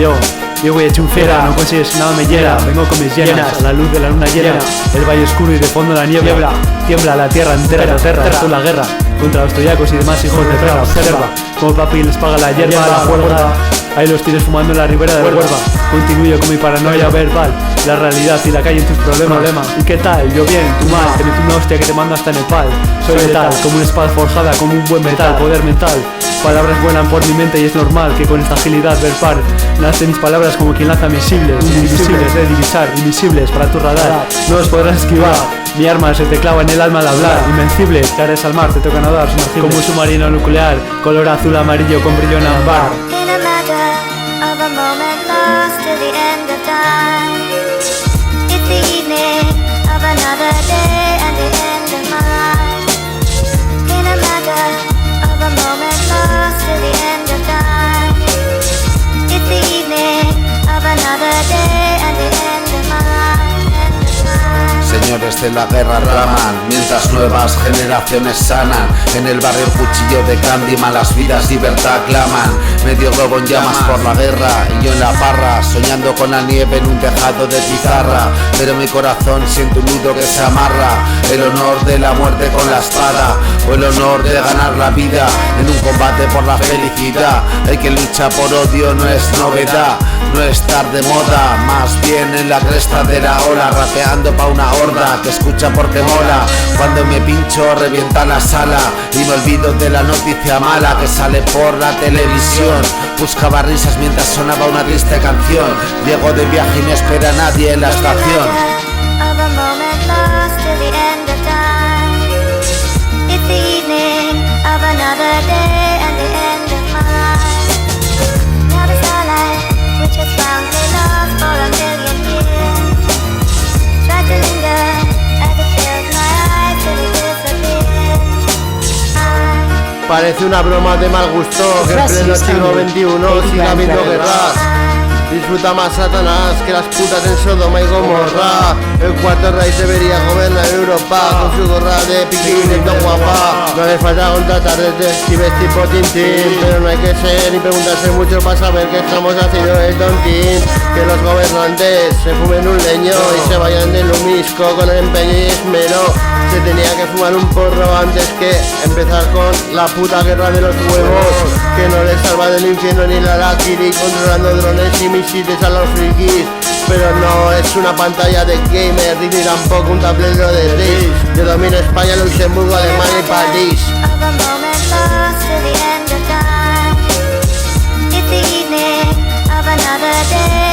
Yo voy hecho un fiera, no consigues nada me hiera. Vengo con mis llenas, a la luz de la luna llena. El valle oscuro y de fondo la niebla. Tiembla la tierra entera, esto es la guerra contra los toyacos y demás hijos de perra. Observa como papi les paga la hierba a la huelga. Ahí los tienes fumando en la ribera de Huelva. Continúo con mi paranoia verbal, la realidad y la calle en tus problemas. ¿Y qué tal? Yo bien, tú mal. Te meto una hostia que te mando hasta Nepal. Soy letal, como una espada forjada, como un buen metal. Poder mental, palabras vuelan por mi mente y es normal que con esta agilidad verbal lance mis palabras como quien lanza misiles. Indivisibles de divisar, invisibles para tu radar. No los podrás esquivar. Mi arma se te clava en el alma al hablar. Invencible, cares al mar, te toca nadar sumergible. Como un submarino nuclear, color azul amarillo con brillo en ámbar. Of a moment lost to the end of time. It's the evening of another day and the end of mine. In a matter of a moment lost to the end of time. It's the evening of another day and the end of mine. Señores de la guerra raman, mientras nuevas generaciones sanan. En el barrio el cuchillo de Candy, malas vidas, libertad claman. Medio globo en llamas por la guerra y yo en la parra, soñando con la nieve en un tejado de pizarra. Pero mi corazón siente un nudo que se amarra. El honor de la muerte con la espada, o el honor de ganar la vida en un combate por la felicidad. El que lucha por odio no es novedad, no estar de moda, más bien en la cresta de la ola, rapeando pa' una horda que escucha porque mola. Cuando me pincho revienta la sala y me olvido de la noticia mala que sale por la televisión. Buscaba risas mientras sonaba una triste canción. Llego de viaje y no espera a nadie en la estación. Parece una broma de mal gusto que en pleno siglo XXI siga habiendo guerras. Disfruta más Satanás que las putas en Sodoma y Gomorra. El cuarto rey debería gobernar Europa con su gorra de piquín guapa. No hace falta contratar detectives tipo Tintín, pero no hay que ser ni preguntarse mucho para saber que estamos haciendo el tontín. Que los gobernantes se fumen un leño y se vayan de lumisco con el empeño y esmero. Se tenía que fumar un porro antes que empezar con la puta guerra de los huevos, que no les salva del infierno ni la Lakiri, controlando drones y misiles a los frikis. Pero no es una pantalla de gamer, ni tampoco un tablero de RIS. Yo domino España, Luxemburgo, Alemania y París. Another day